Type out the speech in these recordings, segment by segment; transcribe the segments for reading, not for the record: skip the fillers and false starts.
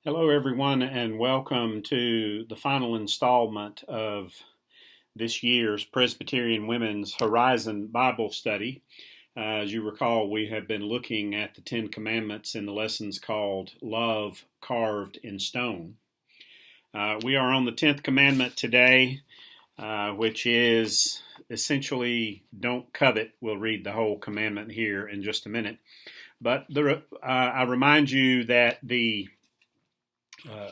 Hello, everyone, and welcome to the final installment of this year's Presbyterian Women's Horizon Bible Study. As you recall, we have been looking at the Ten Commandments in the lessons called Love Carved in Stone. We are on the 10th commandment today, which is essentially don't covet. We'll read the whole commandment here in just a minute. But I remind you that uh,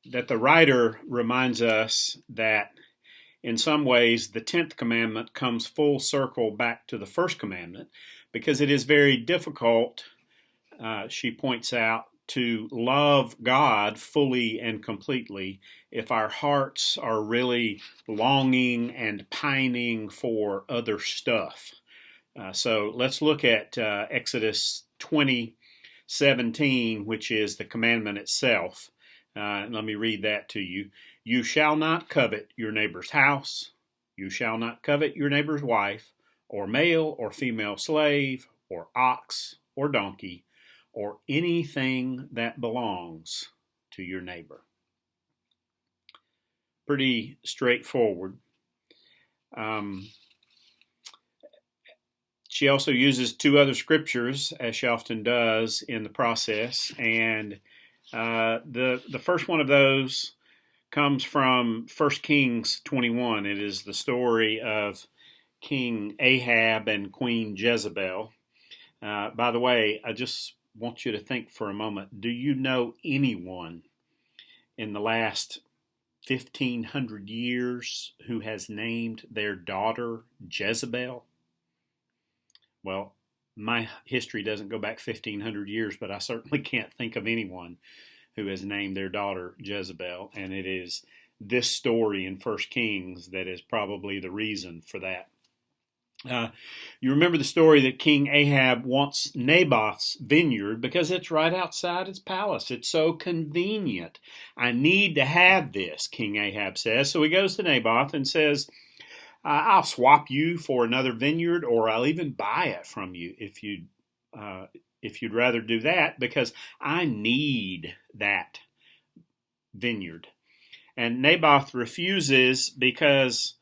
the writer reminds us that in some ways the 10th commandment comes full circle back to the first commandment because it is very difficult, she points out, to love God fully and completely if our hearts are really longing and pining for other stuff. So let's look at Exodus 20:17, which is the commandment itself. Let me read that to you. You shall not covet your neighbor's house. You shall not covet your neighbor's wife, or male or female slave, or ox or donkey, or anything that belongs to your neighbor. Pretty straightforward. She also uses two other scriptures, as she often does in the process, and the first one of those comes from 1 Kings 21. It is the story of King Ahab and Queen Jezebel. By the way, I just want you to think for a moment. Do you know anyone in the last 1,500 years who has named their daughter Jezebel? Well, my history doesn't go back 1,500 years, but I certainly can't think of anyone who has named their daughter Jezebel, and it is this story in 1 Kings that is probably the reason for that. You remember the story that King Ahab wants Naboth's vineyard because it's right outside his palace. It's so convenient. I need to have this, King Ahab says. So he goes to Naboth and says, I'll swap you for another vineyard, or I'll even buy it from you if you'd rather do that, because I need that vineyard. And Naboth refuses because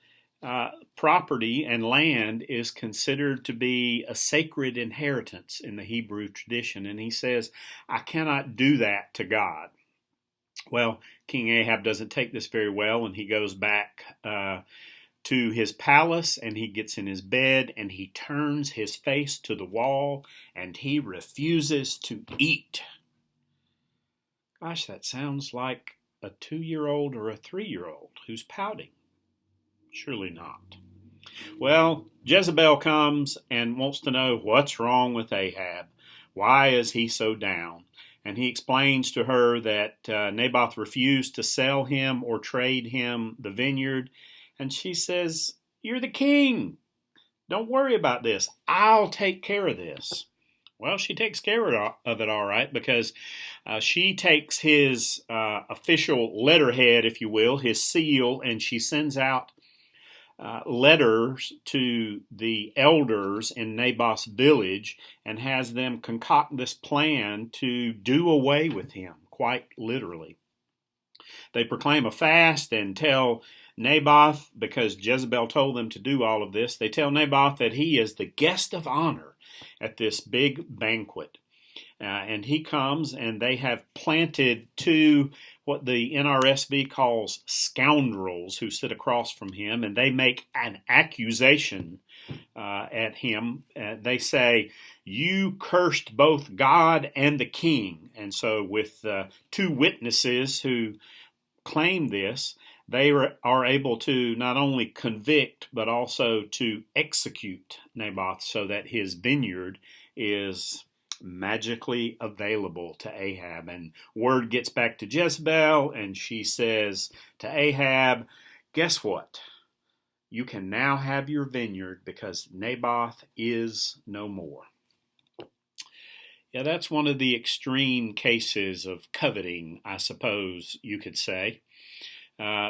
property and land is considered to be a sacred inheritance in the Hebrew tradition. And he says, I cannot do that to God. Well, King Ahab doesn't take this very well, and he goes back to his palace, and he gets in his bed, and he turns his face to the wall, and he refuses to eat. Gosh, that sounds like a 2-year-old or a 3-year-old who's pouting. Surely not. Well, Jezebel comes and wants to know what's wrong with Ahab. Why is he so down? And he explains to her that Naboth refused to sell him or trade him the vineyard. And she says, you're the king. Don't worry about this. I'll take care of this. Well, she takes care of it all right, because she takes his official letterhead, if you will, his seal, and she sends out letters to the elders in Naboth's village and has them concoct this plan to do away with him, quite literally. They proclaim a fast and tell Naboth, because Jezebel told them to do all of this, they tell Naboth that he is the guest of honor at this big banquet. And he comes, and they have planted two, what the NRSV calls scoundrels, who sit across from him, and they make an accusation at him. They say, you cursed both God and the king. And so with two witnesses who claim this, they are able to not only convict, but also to execute Naboth so that his vineyard is magically available to Ahab. And word gets back to Jezebel, and she says to Ahab, guess what? You can now have your vineyard because Naboth is no more. Yeah, that's one of the extreme cases of coveting, I suppose you could say.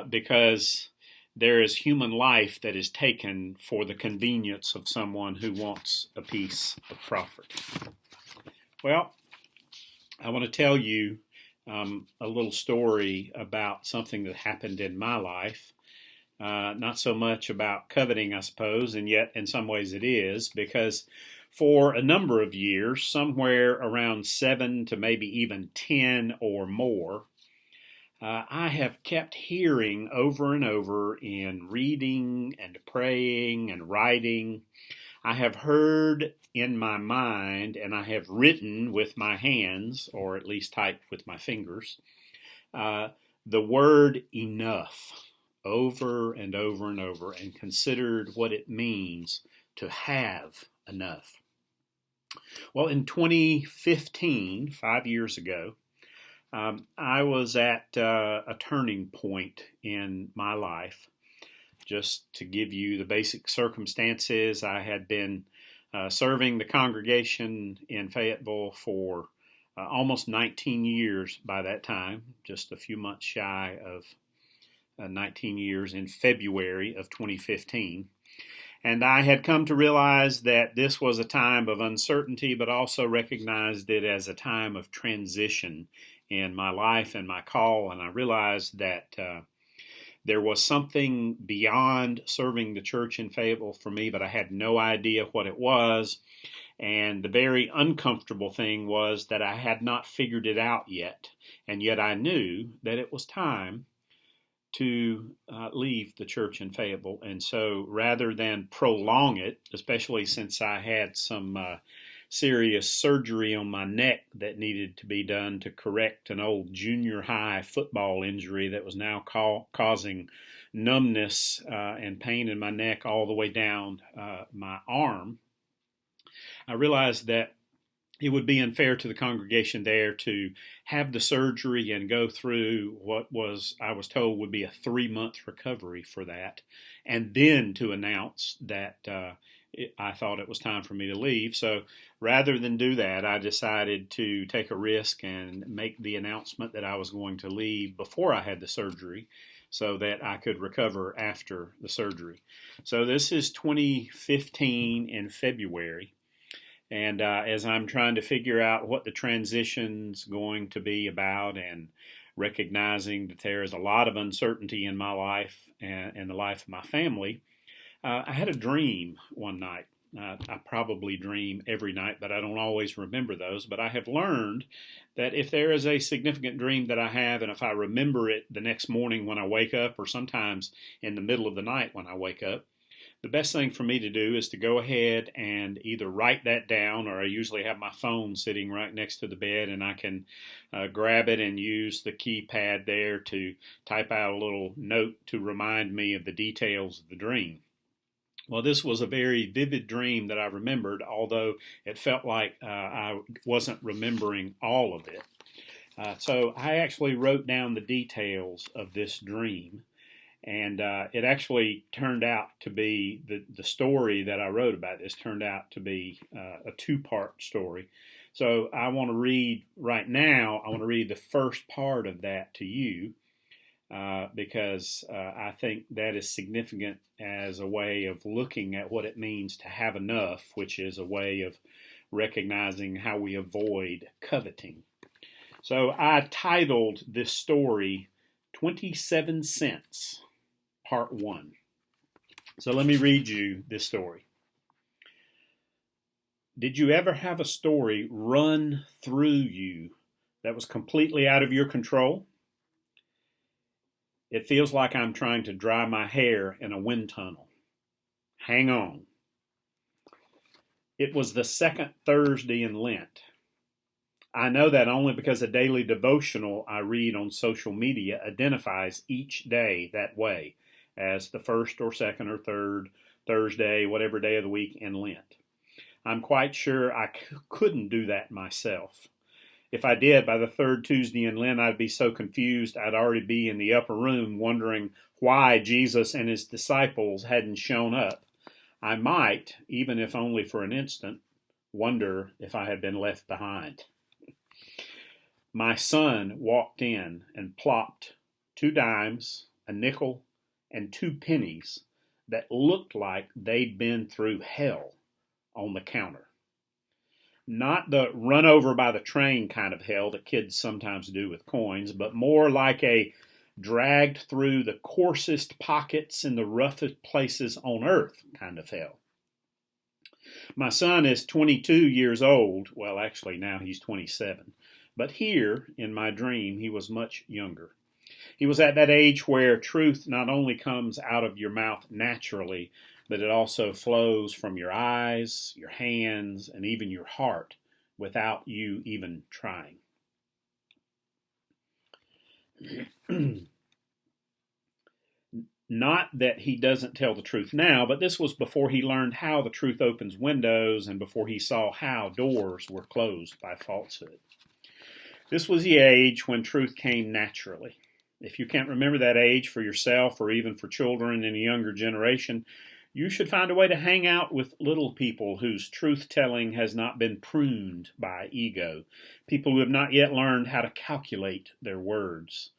Because there is human life that is taken for the convenience of someone who wants a piece of property. Well, I want to tell you a little story about something that happened in my life. Not so much about coveting, I suppose, and yet in some ways it is, because for a number of years, somewhere around 7 to maybe even 10 or more, I have kept hearing over and over in reading and praying and writing. I have heard in my mind, and I have written with my hands, or at least typed with my fingers, the word enough over and over and over, and considered what it means to have enough. Well, in 2015, 5 years ago, I was at a turning point in my life. Just to give you the basic circumstances, I had been serving the congregation in Fayetteville for almost 19 years by that time, just a few months shy of 19 years in February of 2015. And I had come to realize that this was a time of uncertainty, but also recognized it as a time of transition in my life and my call. And I realized that there was something beyond serving the church in Fayetteville for me, but I had no idea what it was. And the very uncomfortable thing was that I had not figured it out yet. And yet I knew that it was time to leave the church in Fayetteville. And so rather than prolong it, especially since I had some serious surgery on my neck that needed to be done to correct an old junior high football injury that was now causing numbness and pain in my neck all the way down my arm, I realized that it would be unfair to the congregation there to have the surgery and go through what I was told would be a 3-month recovery for that, and then to announce that I thought it was time for me to leave. So rather than do that, I decided to take a risk and make the announcement that I was going to leave before I had the surgery so that I could recover after the surgery. So this is 2015 in February. And as I'm trying to figure out what the transition's going to be about, and recognizing that there is a lot of uncertainty in my life and the life of my family, I had a dream one night. I probably dream every night, but I don't always remember those. But I have learned that if there is a significant dream that I have, and if I remember it the next morning when I wake up, or sometimes in the middle of the night when I wake up, the best thing for me to do is to go ahead and either write that down, or I usually have my phone sitting right next to the bed, and I can grab it and use the keypad there to type out a little note to remind me of the details of the dream. Well, this was a very vivid dream that I remembered, although it felt like I wasn't remembering all of it. So I actually wrote down the details of this dream. And it actually turned out to be, the story that I wrote about this turned out to be a 2-part story. So I want to read right now, I want to read the first part of that to you because I think that is significant as a way of looking at what it means to have enough, which is a way of recognizing how we avoid coveting. So I titled this story 27 Cents. Part 1. So let me read you this story. Did you ever have a story run through you that was completely out of your control? It feels like I'm trying to dry my hair in a wind tunnel. Hang on. It was the second Thursday in Lent. I know that only because a daily devotional I read on social media identifies each day that way, as the first or second or third Thursday, whatever day of the week in Lent. I'm quite sure I couldn't do that myself. If I did, by the third Tuesday in Lent, I'd be so confused I'd already be in the upper room wondering why Jesus and his disciples hadn't shown up. I might, even if only for an instant, wonder if I had been left behind. My son walked in and plopped 2 dimes, a nickel, and 2 pennies that looked like they'd been through hell on the counter. Not the run over by the train kind of hell that kids sometimes do with coins, but more like a dragged through the coarsest pockets in the roughest places on earth kind of hell. My son is 22 years old. Well, actually, now he's 27. But here, in my dream, he was much younger. He was at that age where truth not only comes out of your mouth naturally, but it also flows from your eyes, your hands, and even your heart without you even trying. Not that he doesn't tell the truth now, but this was before he learned how the truth opens windows and before he saw how doors were closed by falsehood. This was the age when truth came naturally. If you can't remember that age for yourself or even for children in a younger generation, you should find a way to hang out with little people whose truth-telling has not been pruned by ego, people who have not yet learned how to calculate their words.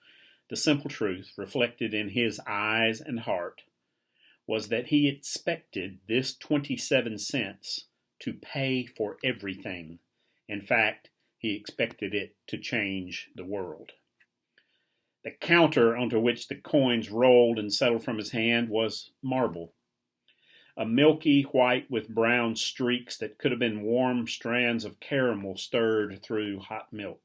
The simple truth, reflected in his eyes and heart, was that he expected this 27 cents to pay for everything. In fact, he expected it to change the world. The counter onto which the coins rolled and settled from his hand was marble. A milky white with brown streaks that could have been warm strands of caramel stirred through hot milk.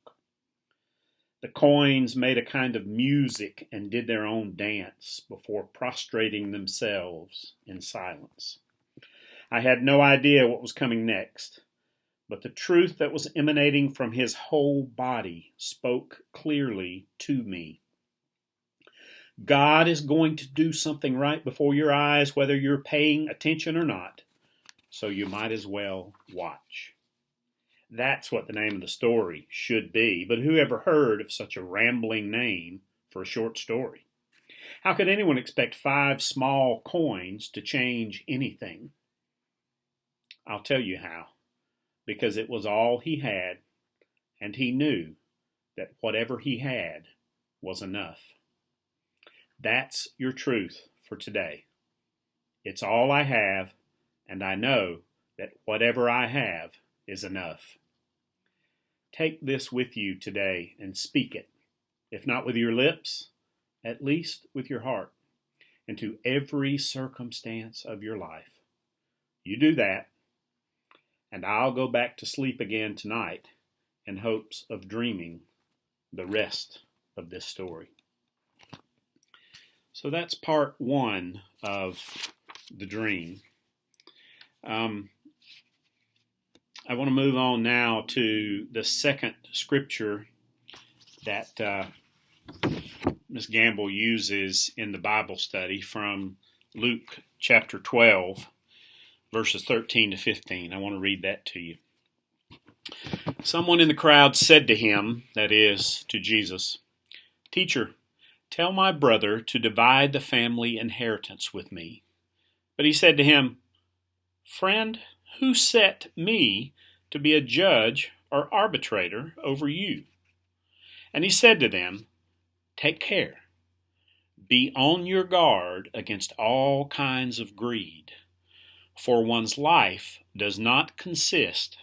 The coins made a kind of music and did their own dance before prostrating themselves in silence. I had no idea what was coming next, but the truth that was emanating from his whole body spoke clearly to me. God is going to do something right before your eyes, whether you're paying attention or not, so you might as well watch. That's what the name of the story should be, but who ever heard of such a rambling name for a short story? How could anyone expect 5 small coins to change anything? I'll tell you how. Because it was all he had, and he knew that whatever he had was enough. That's your truth for today. It's all I have, and I know that whatever I have is enough. Take this with you today and speak it, if not with your lips, at least with your heart, into every circumstance of your life. You do that, and I'll go back to sleep again tonight in hopes of dreaming the rest of this story. So that's part 1 of the dream. I want to move on now to the second scripture that Ms. Gamble uses in the Bible study from Luke chapter 12, verses 13 to 15. I want to read that to you. Someone in the crowd said to him, that is, to Jesus, "Teacher, tell my brother to divide the family inheritance with me." But he said to him, "Friend, who set me to be a judge or arbitrator over you?" And he said to them, "Take care. Be on your guard against all kinds of greed, for one's life does not consist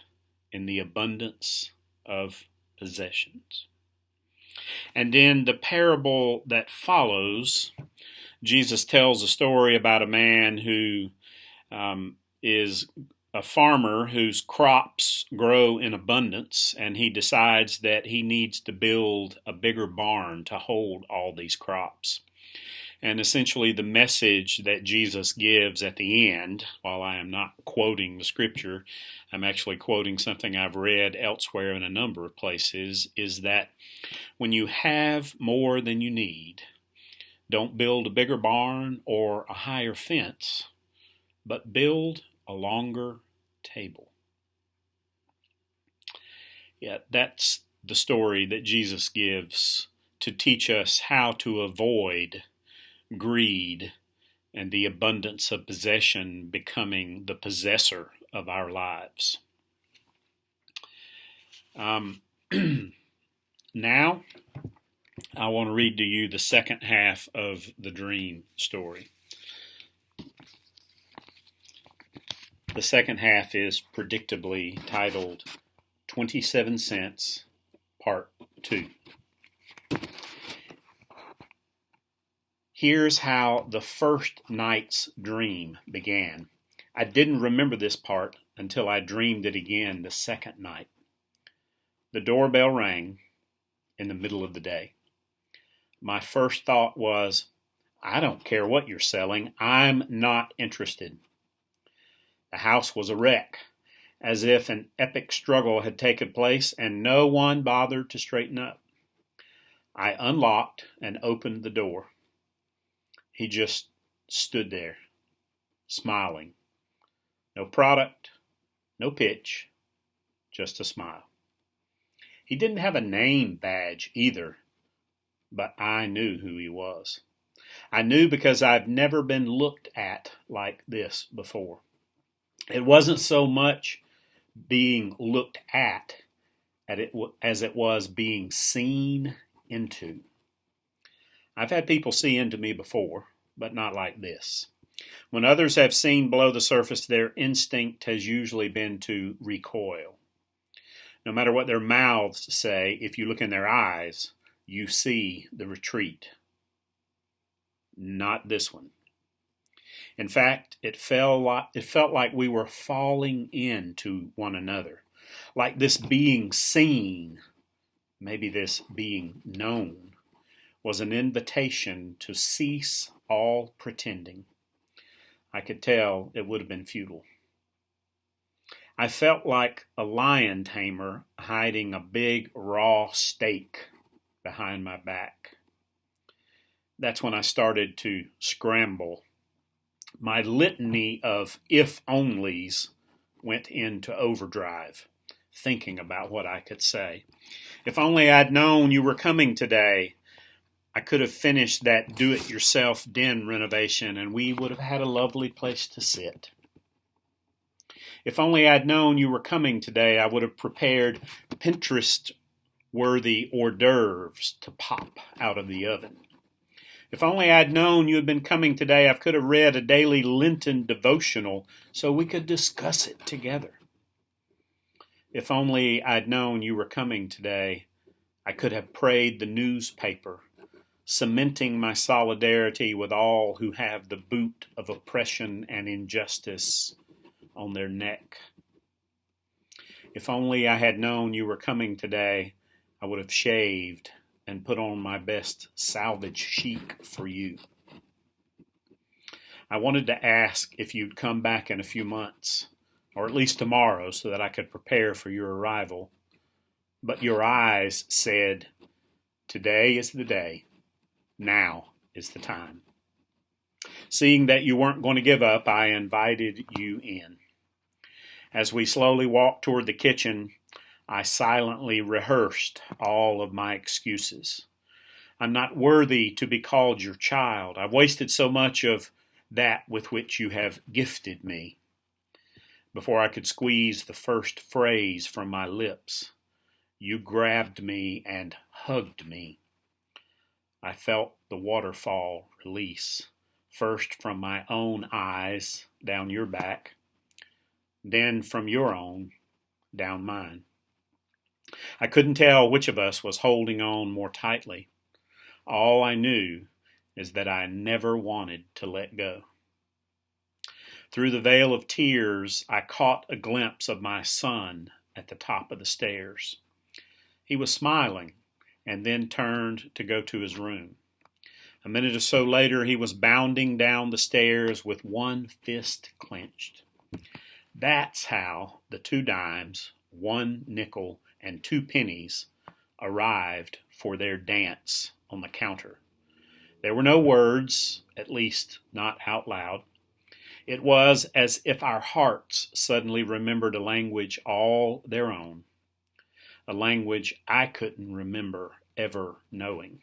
in the abundance of possessions." And in the parable that follows, Jesus tells a story about a man who is a farmer whose crops grow in abundance, and he decides that he needs to build a bigger barn to hold all these crops. And essentially the message that Jesus gives at the end, while I am not quoting the scripture, I'm actually quoting something I've read elsewhere in a number of places, is that when you have more than you need, don't build a bigger barn or a higher fence, but build a longer table. Yeah, that's the story that Jesus gives to teach us how to avoid greed and the abundance of possession becoming the possessor of our lives. Now, I want to read to you the second half of the dream story. The second half is predictably titled, 27 Cents, Part 2. Here's how the first night's dream began. I didn't remember this part until I dreamed it again the second night. The doorbell rang in the middle of the day. My first thought was, I don't care what you're selling. I'm not interested. The house was a wreck, as if an epic struggle had taken place and no one bothered to straighten up. I unlocked and opened the door. He just stood there, smiling. No product, no pitch, just a smile. He didn't have a name badge either, but I knew who he was. I knew because I've never been looked at like this before. It wasn't so much being looked at as it was being seen into. I've had people see into me before, but not like this. When others have seen below the surface, their instinct has usually been to recoil. No matter what their mouths say, if you look in their eyes, you see the retreat. Not this one. In fact, it felt like we were falling into one another, like this being seen, maybe this being known, was an invitation to cease all pretending. I could tell it would have been futile. I felt like a lion tamer hiding a big raw steak behind my back. That's when I started to scramble. My litany of if-onlys went into overdrive, thinking about what I could say. If only I'd known you were coming today, I could have finished that do-it-yourself den renovation and we would have had a lovely place to sit. If only I'd known you were coming today, I would have prepared Pinterest-worthy hors d'oeuvres to pop out of the oven. If only I'd known you had been coming today, I could have read a daily Lenten devotional so we could discuss it together. If only I'd known you were coming today, I could have prayed the newspaper, cementing my solidarity with all who have the boot of oppression and injustice on their neck. If only I had known you were coming today, I would have shaved and put on my best salvage chic for you. I wanted to ask if you'd come back in a few months, or at least tomorrow, so that I could prepare for your arrival. But your eyes said, today is the day. Now is the time. Seeing that you weren't going to give up, I invited you in. As we slowly walked toward the kitchen, I silently rehearsed all of my excuses. I'm not worthy to be called your child. I've wasted so much of that with which you have gifted me. Before I could squeeze the first phrase from my lips, you grabbed me and hugged me. I felt the waterfall release, first from my own eyes down your back, then from your own down mine. I couldn't tell which of us was holding on more tightly. All I knew is that I never wanted to let go. Through the veil of tears, I caught a glimpse of my son at the top of the stairs. He was smiling and then turned to go to his room. A minute or so later, he was bounding down the stairs with one fist clenched. That's how the 2 dimes, 1 nickel, and 2 pennies arrived for their dance on the counter. There were no words, at least not out loud. It was as if our hearts suddenly remembered a language all their own, a language I couldn't remember ever knowing.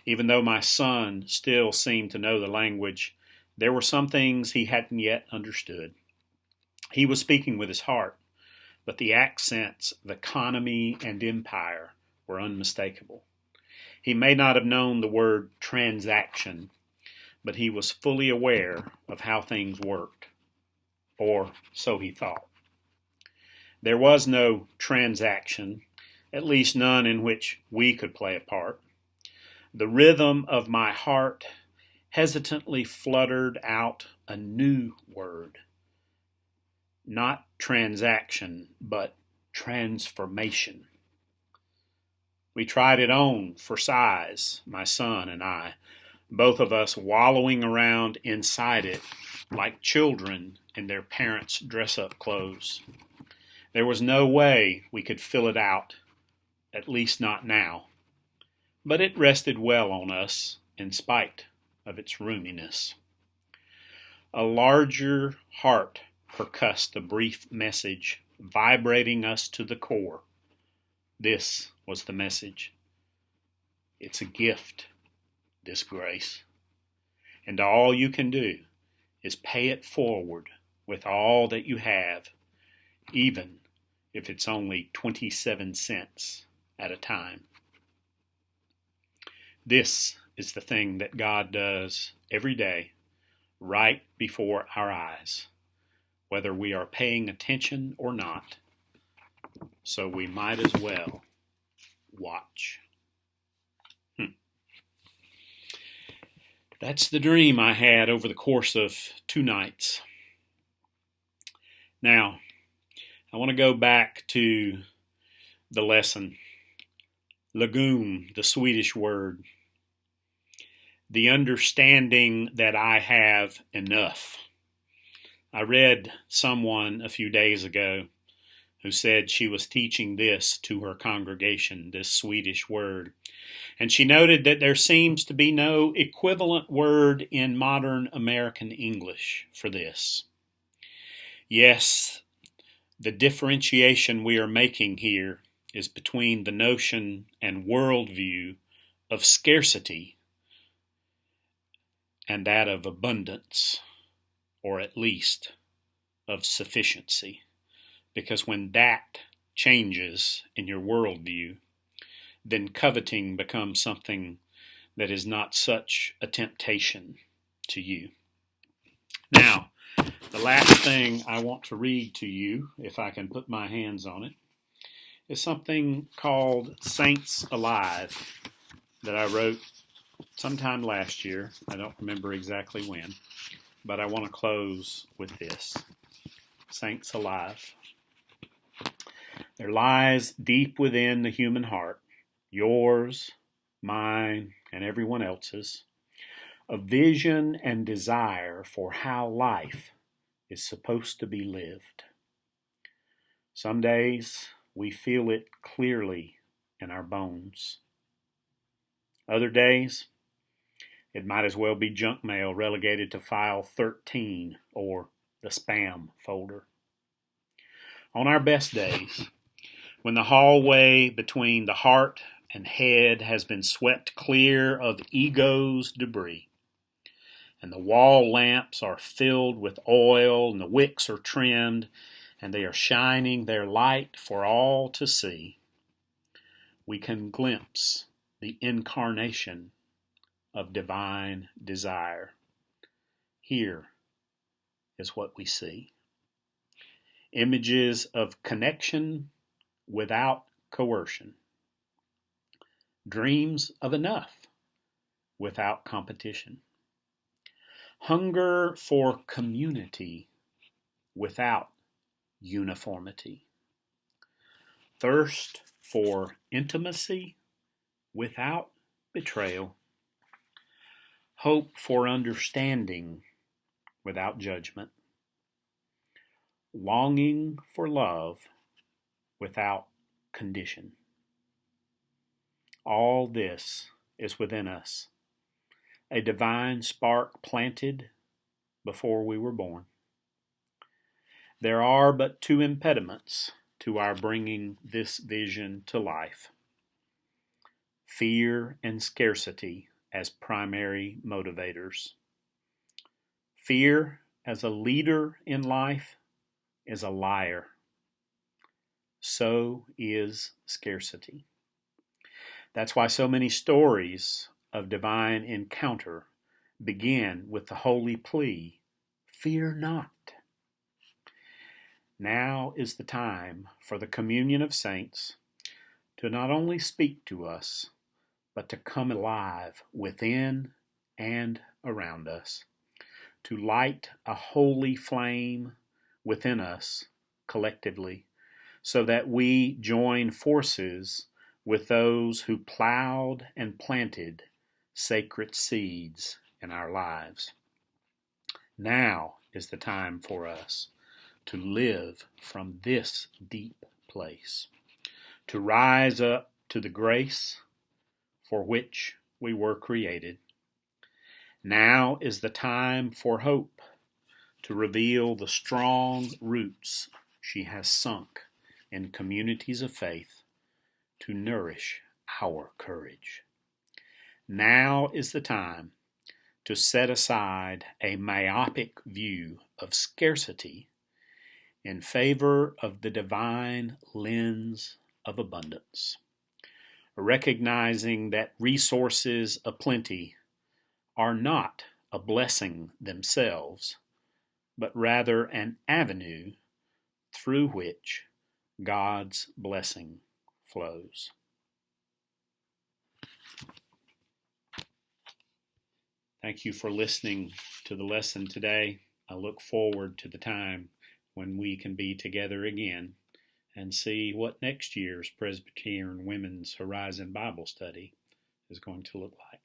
Even though my son still seemed to know the language, there were some things he hadn't yet understood. He was speaking with his heart, but the accents of economy and empire were unmistakable. He may not have known the word transaction, but he was fully aware of how things worked, or so he thought. There was no transaction, at least none in which we could play a part. The rhythm of my heart hesitantly fluttered out a new word. Not transaction, but transformation. We tried it on for size, my son and I, both of us wallowing around inside it like children in their parents' dress-up clothes. There was no way we could fill it out, at least not now. But it rested well on us in spite of its roominess. A larger heart percussed a brief message, vibrating us to the core. This was the message. It's a gift, this grace. And all you can do is pay it forward with all that you have, even if it's only 27 cents at a time. This is the thing that God does every day, right before our eyes, whether we are paying attention or not. So we might as well watch. That's the dream I had over the course of 2 nights. Now, I want to go back to the lesson. Legume, the Swedish word. The understanding that I have enough. I read someone a few days ago who said she was teaching this to her congregation, this Swedish word. And she noted that there seems to be no equivalent word in modern American English for this. Yes, the differentiation we are making here is between the notion and worldview of scarcity and that of abundance, or at least of sufficiency. Because when that changes in your worldview, then coveting becomes something that is not such a temptation to you. Now, the last thing I want to read to you, if I can put my hands on it, is something called Saints Alive that I wrote sometime last year. I don't remember exactly when, but I want to close with this. Saints Alive. There lies deep within the human heart, yours, mine, and everyone else's, a vision and desire for how life is supposed to be lived. Some days we feel it clearly in our bones. Other days, it might as well be junk mail relegated to file 13 or the spam folder. On our best days, when the hallway between the heart and head has been swept clear of ego's debris, and the wall lamps are filled with oil, and the wicks are trimmed, and they are shining their light for all to see, we can glimpse the incarnation of divine desire. Here is what we see. Images of connection without coercion. Dreams of enough without competition. Hunger for community without uniformity. Thirst for intimacy without betrayal. Hope for understanding without judgment. Longing for love without condition. All this is within us, a divine spark planted before we were born. There are but 2 impediments to our bringing this vision to life: fear and scarcity as primary motivators. Fear as a leader in life is a liar. So is scarcity. That's why so many stories of divine encounter begin with the holy plea, fear not. Now is the time for the communion of saints to not only speak to us, but to come alive within and around us, to light a holy flame within us collectively, so that we join forces with those who plowed and planted sacred seeds in our lives. Now is the time for us to live from this deep place, to rise up to the grace for which we were created. Now is the time for hope to reveal the strong roots she has sunk in communities of faith to nourish our courage. Now is the time to set aside a myopic view of scarcity in favor of the divine lens of abundance, recognizing that resources aplenty are not a blessing themselves, but rather an avenue through which God's blessing flows. Thank you for listening to the lesson today. I look forward to the time when we can be together again and see what next year's Presbyterian Women's Horizon Bible Study is going to look like.